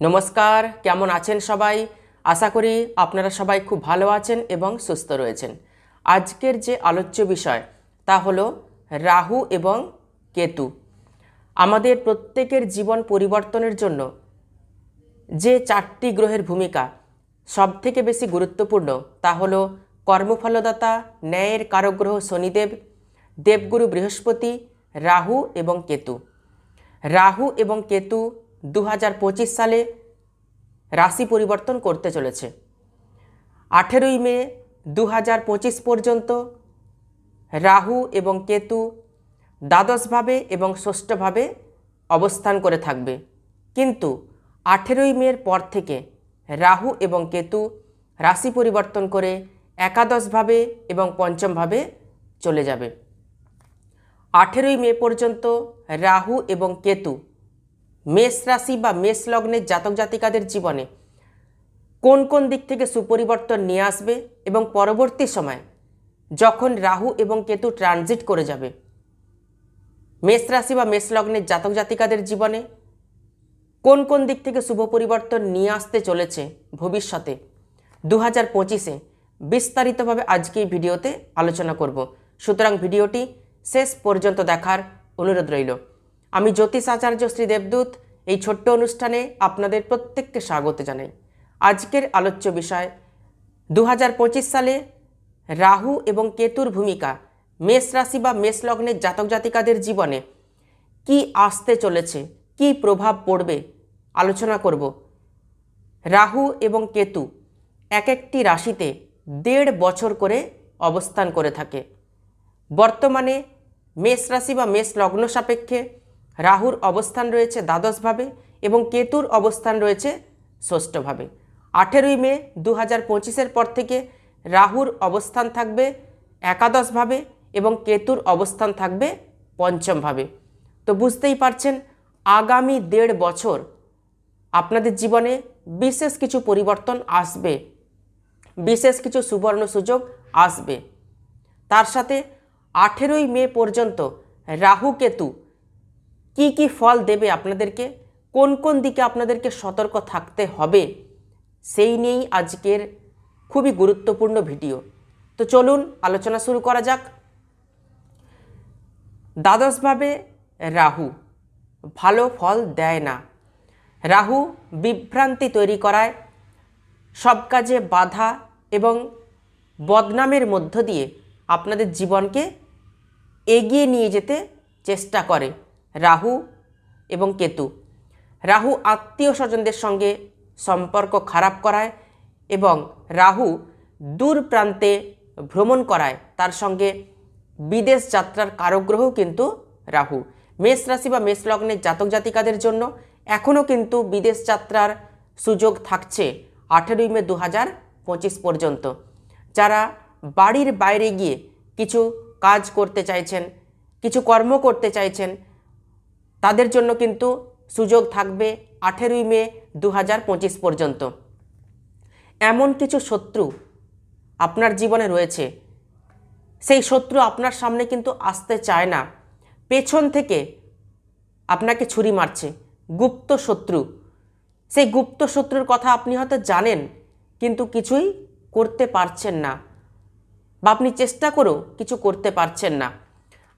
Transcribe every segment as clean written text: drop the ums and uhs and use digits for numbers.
নমস্কার, কেমন আছেন সবাই? আশা করি আপনারা সবাই খুব ভালো আছেন এবং সুস্থ রয়েছেন। আজকের যে আলোচ্য বিষয় তা হলো রাহু এবং কেতু। আমাদের প্রত্যেকের জীবন পরিবর্তনের জন্য যে চারটি গ্রহের ভূমিকা সবথেকে বেশি গুরুত্বপূর্ণ তা হলো কর্মফলদাতা ন্যায়ের কারকগ্রহ শনিদেব, দেবগুরু বৃহস্পতি, রাহু এবং কেতু। রাহু এবং কেতু 2025 সালে রাশি পরিবর্তন করতে চলেছে। 18ই মে 2025 পর্যন্ত রাহু এবং কেতু দ্বাদশভাবে এবং ষষ্ঠভাবে অবস্থান করে থাকবে, কিন্তু 18ই মের পর থেকে রাহু এবং কেতু রাশি পরিবর্তন করে একাদশভাবে এবং পঞ্চমভাবে চলে যাবে। 18ই মে পর্যন্ত রাহু এবং কেতু মেষ রাশি বা মেষ লগ্নের জাতক জাতিকাদের জীবনে কোন কোন দিক থেকে সুপরিবর্তন নিয়ে আসবে এবং পরবর্তী সময় যখন রাহু এবং কেতু ট্রানজিট করে যাবে মেষ রাশি বা মেষ লগ্নের জাতক জাতিকাদের জীবনে কোন কোন দিক থেকে শুভ পরিবর্তন নিয়ে আসতে চলেছে ভবিষ্যতে 2025-এ বিস্তারিতভাবে আজকে এই ভিডিওতে আলোচনা করব। সুতরাং ভিডিওটি শেষ পর্যন্ত দেখার অনুরোধ রইল। আমি জ্যোতিষ আচার্য শ্রী দেবদূত এই ছোট্ট অনুষ্ঠানে আপনাদের প্রত্যেককে স্বাগত জানাই। আজকের আলোচ্য বিষয় 2025 সালে রাহু এবং কেতুর ভূমিকা মেষ রাশি বা মেষ লগ্নের জাতক জাতিকাদের জীবনে কি আসতে চলেছে, কি প্রভাব পড়বে আলোচনা করব। রাহু এবং কেতু এক একটি রাশিতে 1.5 বছর করে অবস্থান করে থাকে। বর্তমানে মেষ রাশি বা মেষ লগ্ন সাপেক্ষে রাহুর অবস্থান রয়েছে দ্বাদশভাবে এবং কেতুর অবস্থান রয়েছে ষষ্ঠভাবে। 18ই মে 2025-এর পর থেকে রাহুর অবস্থান থাকবে একাদশভাবে এবং কেতুর অবস্থান থাকবে পঞ্চমভাবে। তো বুঝতেই পারছেন আগামী 1.5 বছর আপনাদের জীবনে বিশেষ কিছু পরিবর্তন আসবে, বিশেষ কিছু সুবর্ণ সুযোগ আসবে। তার সাথে 18ই মে পর্যন্ত রাহু কেতু কি কি ফল দেবে আপনাদেরকে, কোন কোন দিকে আপনাদেরকে সতর্ক থাকতে হবে, সেই নিয়েই আজকের খুবই গুরুত্বপূর্ণ ভিডিও। তো চলুন আলোচনা শুরু করা যাক। দ্বাদশভাবে রাহু ভালো ফল দেয় না। রাহু বিভ্রান্তি তৈরি করায়, সব কাজে বাধা এবং বদনামের মধ্য দিয়ে আপনাদের জীবনকে এগিয়ে নিয়ে যেতে চেষ্টা করে রাহু এবং কেতু। রাহু আত্মীয় স্বজনদের সঙ্গে সম্পর্ক খারাপ করায় এবং রাহু দূর প্রান্তে ভ্রমণ করায়, তার সঙ্গে বিদেশ যাত্রার কারকগ্রহ কিন্তু রাহু। মেষ রাশি বা মেষ লগ্নের জাতক জাতিকাদের জন্য এখনও কিন্তু বিদেশ যাত্রার সুযোগ থাকছে 18ই মে 2025 পর্যন্ত। যারা বাড়ির বাইরে গিয়ে কিছু কাজ করতে চাইছেন, কিছু কর্ম করতে চাইছেন, তাদের জন্য কিন্তু সুযোগ থাকবে 18ই মে 2025 পর্যন্ত। এমন কিছু শত্রু আপনার জীবনে রয়েছে, সেই শত্রু আপনার সামনে কিন্তু আসতে চায় না, পেছন থেকে আপনাকে ছুরি মারছে, গুপ্ত শত্রু। সেই গুপ্ত শত্রুর কথা আপনি হয়তো জানেন কিন্তু কিছুই করতে পারছেন না, বা আপনি চেষ্টা করেও কিছু করতে পারছেন না।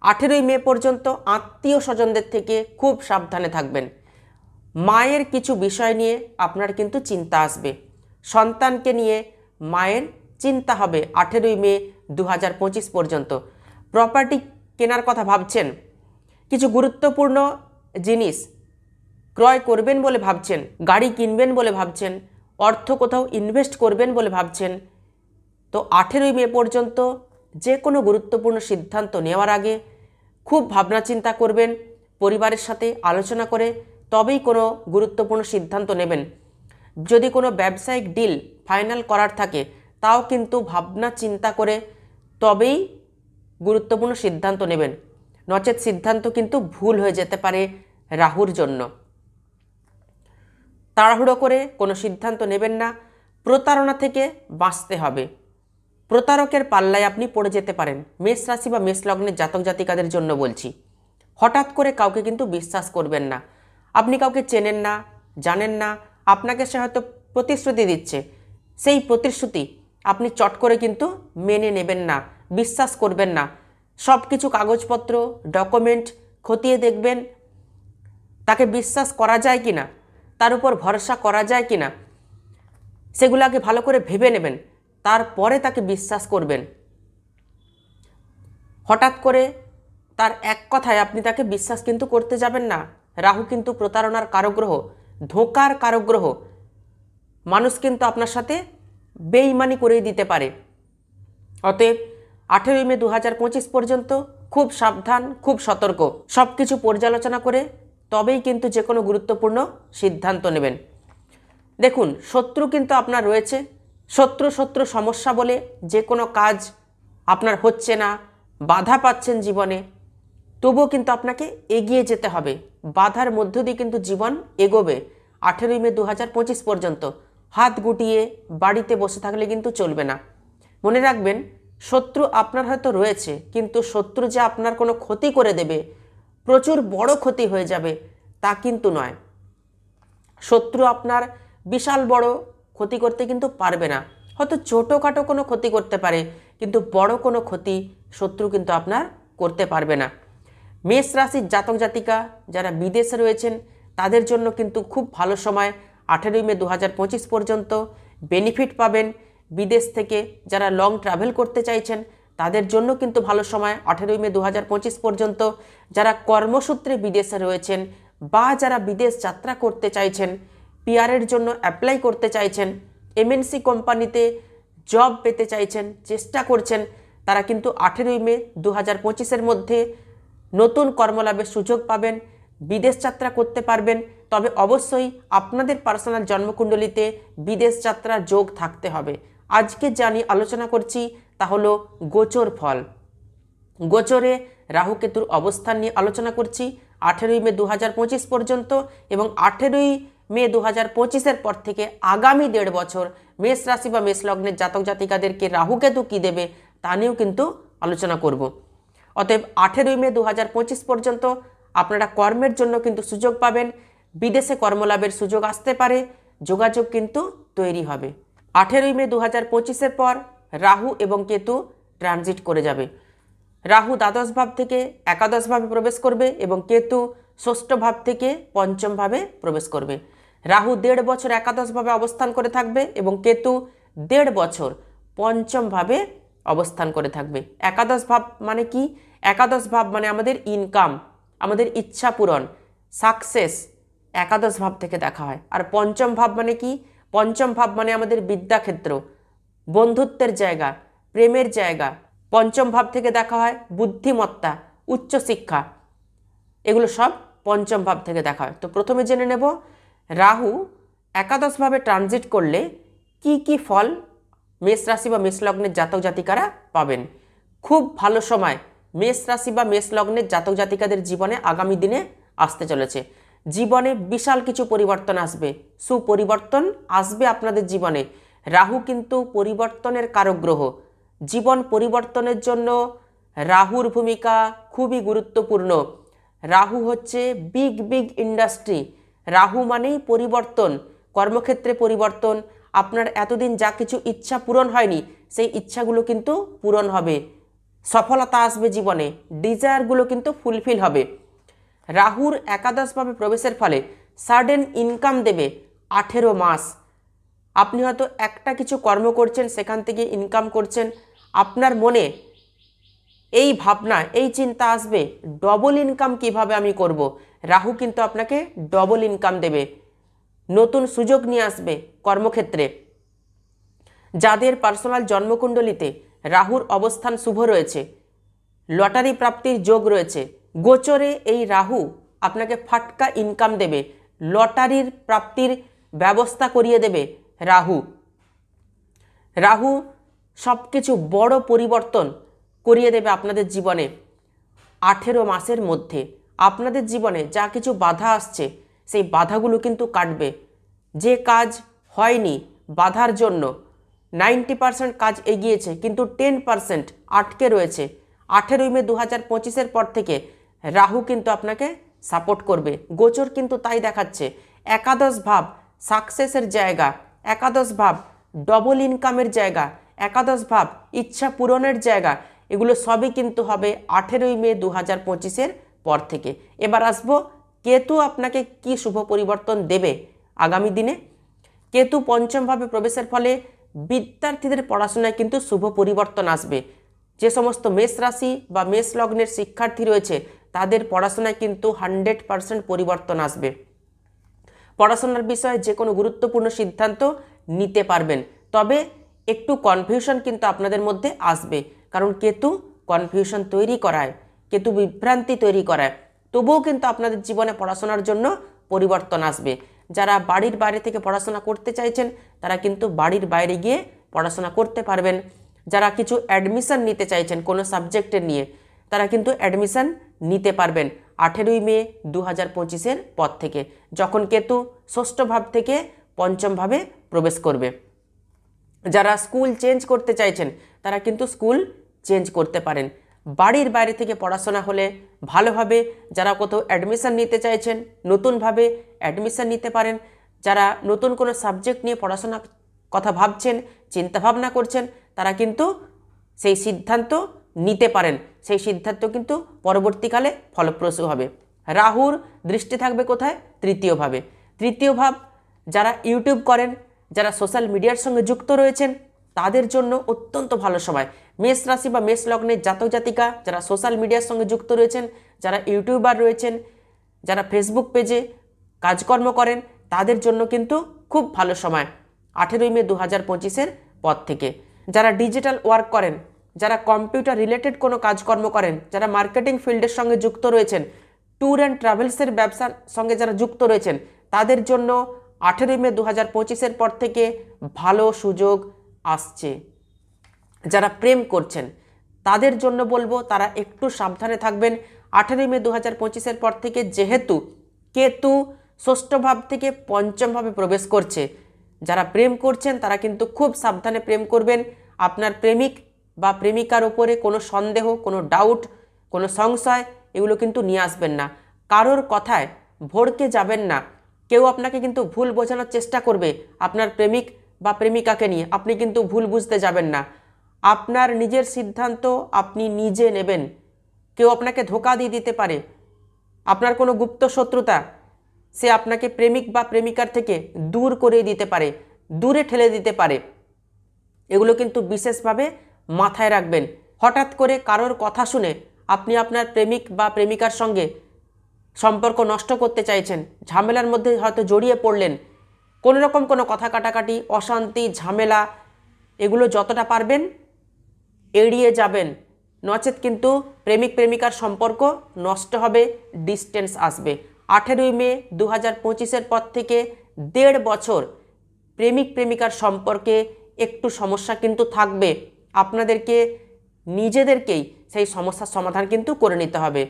18ই মে পর্যন্ত আত্মীয় স্বজনদের থেকে খুব সাবধানে থাকবেন। মায়ের কিছু বিষয় নিয়ে আপনার কিন্তু চিন্তা আসবে, সন্তানকে নিয়ে মায়ের চিন্তা হবে 18ই মে 2025 পর্যন্ত। প্রপার্টি কেনার কথা ভাবছেন, কিছু গুরুত্বপূর্ণ জিনিস ক্রয় করবেন বলে ভাবছেন, গাড়ি কিনবেন বলে ভাবছেন, অর্থ কোথাও ইনভেস্ট করবেন বলে ভাবছেন, তো 18ই মে পর্যন্ত যে কোনো গুরুত্বপূর্ণ সিদ্ধান্ত নেওয়ার আগে খুব ভাবনা চিন্তা করবেন, পরিবারের সাথে আলোচনা করে তবেই কোনো গুরুত্বপূর্ণ সিদ্ধান্ত নেবেন। যদি কোনো ব্যবসায়িক ডিল ফাইনাল করার থাকে তাও কিন্তু ভাবনা চিন্তা করে তবেই গুরুত্বপূর্ণ সিদ্ধান্ত নেবেন, নচেত সিদ্ধান্ত কিন্তু ভুল হয়ে যেতে পারে রাহুর জন্য। তাড়াহুড়ো করে কোনো সিদ্ধান্ত নেবেন না। প্রতারণা থেকে বাঁচতে হবে, প্রতারকের পাল্লায় আপনি পড়ে যেতে পারেন। মেষ রাশি বা মেষ লগ্নের জাতক জাতিকাদের জন্য বলছি, হঠাৎ করে কাউকে কিন্তু বিশ্বাস করবেন না। আপনি কাউকে চেনেন না, জানেন না, আপনাকে সে হয়তো প্রতিশ্রুতি দিচ্ছে, সেই প্রতিশ্রুতি আপনি চট করে কিন্তু মেনে নেবেন না, বিশ্বাস করবেন না। সব কিছু কাগজপত্র ডকুমেন্ট খতিয়ে দেখবেন, তাকে বিশ্বাস করা যায় কি না, তার উপর ভরসা করা যায় কি না, সেগুলোকে ভালো করে ভেবে নেবেন, তারপরে তাকে বিশ্বাস করবেন। হঠাৎ করে তার এক কথায় আপনি তাকে বিশ্বাস কিন্তু করতে যাবেন না। রাহু কিন্তু প্রতারণার কারগ্রহ, ধোঁকার কারগ্রহ। মানুষ কিন্তু আপনার সাথে বেইমানি করেই দিতে পারে। অতএব 18ই মে 2025 পর্যন্ত খুব সাবধান, খুব সতর্ক, সব কিছু পর্যালোচনা করে তবেই কিন্তু যে কোনো গুরুত্বপূর্ণ সিদ্ধান্ত নেবেন। দেখুন, শত্রু কিন্তু আপনার রয়েছে। শত্রু সমস্যা বলে যে কোনো কাজ আপনার হচ্ছে না, বাধা পাচ্ছেন জীবনে, তবুও কিন্তু আপনাকে এগিয়ে যেতে হবে। বাধার মধ্য দিয়ে কিন্তু জীবন এগোবে। 18ই মে 2025 পর্যন্ত হাত গুটিয়ে বাড়িতে বসে থাকলে কিন্তু চলবে না। মনে রাখবেন, শত্রু আপনার হয়তো রয়েছে, কিন্তু শত্রু যে আপনার কোনো ক্ষতি করে দেবে, প্রচুর বড় ক্ষতি হয়ে যাবে, তা কিন্তু নয়। শত্রু আপনার বিশাল বড় ক্ষতি করতে কিন্তু পারবে না। হয়তো ছোটোখাটো কোনো ক্ষতি করতে পারে, কিন্তু বড় কোনো ক্ষতি শত্রু কিন্তু আপনার করতে পারবে না। মেষ রাশির জাতক জাতিকা যারা বিদেশে রয়েছেন, তাদের জন্য কিন্তু খুব ভালো সময়। 18ই মে 2025 পর্যন্ত বেনিফিট পাবেন। বিদেশ থেকে যারা লং ট্রাভেল করতে চাইছেন, তাদের জন্য কিন্তু ভালো সময়। 18ই মে 2025 পর্যন্ত যারা কর্মসূত্রে বিদেশে রয়েছেন বা যারা বিদেশ যাত্রা করতে চাইছেন, পিআরের জন্য অ্যাপ্লাই করতে চাইছেন, এমএনসি কোম্পানিতে জব পেতে চাইছেন, চেষ্টা করছেন, তারা কিন্তু 18ই মে 2025-এর মধ্যে নতুন কর্মলাভের সুযোগ পাবেন, বিদেশ যাত্রা করতে পারবেন। তবে অবশ্যই আপনাদের পার্সোনাল জন্মকুণ্ডলিতে বিদেশ যাত্রার যোগ থাকতে হবে। আজকে যা নিয়ে আলোচনা করছি তা হলো গোচর ফল। গোচরে রাহু কেতুর অবস্থান নিয়ে আলোচনা করছি 18ই মে 2025 পর্যন্ত, এবং 18ই মে 2025-এর পর থেকে আগামী 1.5 বছর মেষ রাশি বা মেষ লগ্নের জাতক জাতিকাদেরকে রাহু কেতু কী দেবে তা নিয়েও কিন্তু আলোচনা করব। অতএব 18ই মে 2025 পর্যন্ত আপনারা কর্মের জন্য কিন্তু সুযোগ পাবেন। বিদেশে কর্মলাভের সুযোগ আসতে পারে, যোগাযোগ কিন্তু তৈরি হবে। 18ই মে 2025-এর পর রাহু এবং কেতু ট্রানজিট করে যাবে। রাহু দ্বাদশ ভাব থেকে একাদশ ভাবে প্রবেশ করবে এবং কেতু ষষ্ঠ ভাব থেকে পঞ্চম ভাবে প্রবেশ করবে। রাহু 1.5 বছর একাদশ ভাবে অবস্থান করে থাকবে এবং কেতু 1.5 বছর পঞ্চম ভাবে অবস্থান করে থাকবে। একাদশ ভাব মানে কি? একাদশ ভাব মানে আমাদের ইনকাম, আমাদের ইচ্ছা পূরণ, সাকসেস একাদশ ভাব থেকে দেখা হয়। আর পঞ্চম ভাব মানে কি? পঞ্চম ভাব মানে আমাদের বিদ্যাক্ষেত্র, বন্ধুত্বের জায়গা, প্রেমের জায়গা। পঞ্চম ভাব থেকে দেখা হয় বুদ্ধিমত্তা, উচ্চশিক্ষা, এগুলো সব পঞ্চম ভাব থেকে দেখা হয়। তো প্রথমে জেনে নেব রাহু একাদশ ভাবে ট্রানজিট করলে কি কি ফল মেষ রাশি বা মেষ লগ্নের জাতক জাতিকারা পাবেন। খুব ভালো সময় মেষ রাশি বা মেষ লগ্নের জাতক জাতিকাদের জীবনে আগামী দিনে আসতে চলেছে। জীবনে বিশাল কিছু পরিবর্তন আসবে, সুপরিবর্তন আসবে আপনাদের জীবনে। রাহু কিন্তু পরিবর্তনের কারক গ্রহ। জীবন পরিবর্তনের জন্য রাহুর ভূমিকা খুবই গুরুত্বপূর্ণ। রাহু হচ্ছে বিগ ইন্ডাস্ট্রি। রাহু মানেই পরিবর্তন, কর্মক্ষেত্রে পরিবর্তন। আপনার এতদিন যা কিছু ইচ্ছা পূরণ হয়নি, সেই ইচ্ছাগুলো কিন্তু পূরণ হবে, সফলতা আসবে জীবনে, ডিজায়ারগুলো কিন্তু ফুলফিল হবে। রাহুর একাদশভাবে প্রবেশের ফলে সাডেন ইনকাম দেবে 18 মাস। আপনি হয়তো একটা কিছু কর্ম করছেন, সেখান থেকে ইনকাম করছেন, আপনার মনে এই ভাবনা, এই চিন্তা আসবে ডবল ইনকাম কিভাবে আমি করব। রাহু কিন্তু আপনাকে ডবল ইনকাম দেবে, নতুন সুযোগ নিয়ে আসবে কর্মক্ষেত্রে। যাদের পার্সোনাল জন্মকুণ্ডলিতে রাহুর অবস্থান শুভ রয়েছে, লটারি প্রাপ্তির যোগ রয়েছে, গোচরে এই রাহু আপনাকে ফাটকা ইনকাম দেবে, লটারির প্রাপ্তির ব্যবস্থা করিয়ে দেবে। রাহু সব কিছু বড় পরিবর্তন করিয়ে দেবে আপনাদের জীবনে। 18 মাসের মধ্যে আপনাদের জীবনে যা কিছু বাধা আসছে, সেই বাধাগুলো কিন্তু কাটবে। যে কাজ হয়নি বাধার জন্য 90% কাজ এগিয়েছে, কিন্তু 10% আটকে রয়েছে, 18ই মে 2025-এর পর থেকে রাহু কিন্তু আপনাকে সাপোর্ট করবে। গোচর কিন্তু তাই দেখাচ্ছে। একাদশ ভাব সাকসেসের জায়গা, একাদশ ভাব ডবল ইনকামের জায়গা, একাদশ ভাব ইচ্ছা পূরণের জায়গা, এগুলো সবই কিন্তু হবে 18ই মে 2025-এর পর থেকে। এবার আসবো কেতু আপনাকে কি শুভ পরিবর্তন দেবে আগামী দিনে। কেতু পঞ্চমভাবে প্রবেশের ফলে বিদ্যার্থীদের পড়াশোনায় কিন্তু শুভ পরিবর্তন আসবে। যে সমস্ত মেষ রাশি বা মেষ লগ্নের শিক্ষার্থী রয়েছে তাদের পড়াশোনায় কিন্তু 100% পরিবর্তন আসবে। পড়াশোনার বিষয়ে যে কোনো গুরুত্বপূর্ণ সিদ্ধান্ত নিতে পারবেন, তবে একটু কনফিউশন কিন্তু আপনাদের মধ্যে আসবে, কারণ কেতু কনফিউশন তৈরি করায়, কেতু বিভ্রান্তি তৈরি করায়। তবুও কিন্তু আপনাদের জীবনে পড়াশোনার জন্য পরিবর্তন আসবে। যারা বাড়ির বাইরে থেকে পড়াশোনা করতে চাইছেন তারা কিন্তু বাড়ির বাইরে গিয়ে পড়াশোনা করতে পারবেন। যারা কিছু অ্যাডমিশন নিতে চাইছেন কোনো সাবজেক্টের নিয়ে তারা কিন্তু অ্যাডমিশন নিতে পারবেন 18ই মে 2025-এর পর থেকে, যখন কেতু ষষ্ঠ ভাব থেকে পঞ্চম ভাবে প্রবেশ করবে। যারা স্কুল চেঞ্জ করতে চাইছেন তারা কিন্তু স্কুল চেঞ্জ করতে পারেন। বাড়ির বাইরে থেকে পড়াশোনা হলে ভালোভাবে, যারা কোথাও অ্যাডমিশন নিতে চাইছেন নতুনভাবে অ্যাডমিশন নিতে পারেন। যারা নতুন কোনো সাবজেক্ট নিয়ে পড়াশোনা কথা ভাবছেন, চিন্তাভাবনা করছেন, তারা কিন্তু সেই সিদ্ধান্ত নিতে পারেন। সেই সিদ্ধান্ত কিন্তু পরবর্তীকালে ফলপ্রসূ হবে। রাহুর দৃষ্টি থাকবে কোথায়? তৃতীয় ভাবে। তৃতীয় ভাব যারা ইউটিউব করেন, যারা সোশ্যাল মিডিয়ার সঙ্গে যুক্ত রয়েছেন তাদের জন্য অত্যন্ত ভালো সময়। মেষ রাশি বা মেষ লগ্নের জাতক জাতিকা যারা সোশ্যাল মিডিয়ার সঙ্গে যুক্ত রয়েছেন, যারা ইউটিউবার রয়েছেন, যারা ফেসবুক পেজে কাজকর্ম করেন তাদের জন্য কিন্তু খুব ভালো সময় 18ই মে 2025-এর পর থেকে। যারা ডিজিটাল ওয়ার্ক করেন, যারা কম্পিউটার রিলেটেড কোনো কাজকর্ম করেন, যারা মার্কেটিং ফিল্ডের সঙ্গে যুক্ত রয়েছেন, ট্যুর অ্যান্ড ট্রাভেলসের ব্যবসার সঙ্গে যারা যুক্ত রয়েছেন তাদের জন্য 18ই মে 2025-এর পর থেকে ভালো সুযোগ আসছে। যারা প্রেম করছেন তাদের জন্য বলবো তারা একটু সাবধানে থাকবেন 18ই মে 2025-এর পর থেকে, যেহেতু কেতু ষষ্ঠ ভাব থেকে পঞ্চম ভাবে প্রবেশ করছে। যারা প্রেম করছেন তারা কিন্তু খুব সাবধানে প্রেম করবেন। আপনার প্রেমিক বা প্রেমিকার উপরে কোনো সন্দেহ, কোনো ডাউট, কোনো সংশয় এগুলো কিন্তু নিয়ে আসবেন না। কারোর কথায় ভড়কে যাবেন না। কেউ আপনাকে কিন্তু ভুল বোঝানোর চেষ্টা করবে আপনার প্রেমিক বা প্রেমিকাকে নিয়ে, আপনি কিন্তু ভুল বুঝতে যাবেন না। আপনার নিজের সিদ্ধান্ত আপনি নিজে নেবেন। কেউ আপনাকে ধোঁকা দিয়ে দিতে পারে, আপনার কোনো গুপ্ত শত্রুতা সে আপনাকে প্রেমিক বা প্রেমিকার থেকে দূর করে দিতে পারে, দূরে ঠেলে দিতে পারে। এগুলো কিন্তু বিশেষভাবে মাথায় রাখবেন। হঠাৎ করে কারোর কথা শুনে আপনি আপনার প্রেমিক বা প্রেমিকার সঙ্গে সম্পর্ক নষ্ট করতে চাইছেন, ঝামেলার মধ্যে হয়তো জড়িয়ে পড়লেন, কোনো রকম কোনো কথা কাটাকাটি, অশান্তি, ঝামেলা এগুলো যতটা পারবেন এড়িয়ে যাবেন। নচেত কিন্তু প্রেমিক প্রেমিকার সম্পর্ক নষ্ট হবে, ডিস্টেন্স আসবে। 18ই মে 2025-এর পর থেকে 1.5 বছর প্রেমিক প্রেমিকার সম্পর্কে একটু সমস্যা কিন্তু থাকবে। আপনাদেরকে নিজেদেরকেই সেই সমস্যার সমাধান কিন্তু করে নিতে হবে।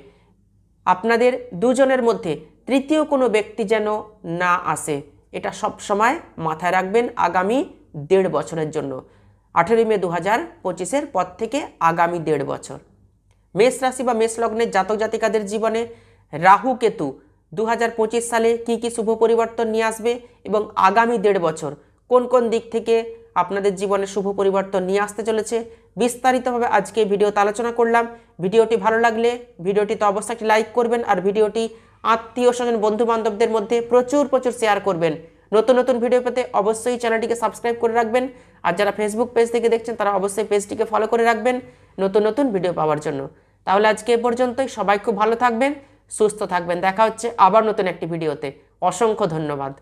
আপনাদের দুজনের মধ্যে তৃতীয় কোনো ব্যক্তি যেন না আসে, এটা সব সময় মাথায় রাখবেন আগামী 1.5 বছরের জন্য। 18ই মে 2025-এর পর থেকে আগামী 1.5 বছর মেষ রাশি বা মেষ লগ্নের জাতক জাতিকাদের জীবনে রাহু কেতু 2025 সালে কি কি শুভ পরিবর্তন নিয়ে আসবে এবং আগামী 1.5 বছর কোন কোন দিক থেকে আপনাদের জীবনে শুভ পরিবর্তন নিয়ে আসতে চলেছে বিস্তারিতভাবে আজকে ভিডিওতে আলোচনা করলাম। ভিডিওটি ভালো লাগলে ভিডিওটিতে অবশ্যই একটি লাইক করবেন আর ভিডিওটি আত্মীয় স্বজন বন্ধু বান্ধবদের মধ্যে প্রচুর শেয়ার করবেন। নতুন নতুন ভিডিও পেতে অবশ্যই চ্যানেলটিকে সাবস্ক্রাইব করে রাখবেন। আর যারা ফেসবুক পেজ থেকে দেখছেন তারা অবশ্যই পেজটিকে ফলো করে রাখবেন নতুন নতুন ভিডিও পাওয়ার জন্য। তাহলে আজকে এ পর্যন্তই। সবাই খুব ভালো থাকবেন, সুস্থ থাকবেন। দেখা হচ্ছে আবার নতুন একটি ভিডিওতে। অসংখ্য ধন্যবাদ।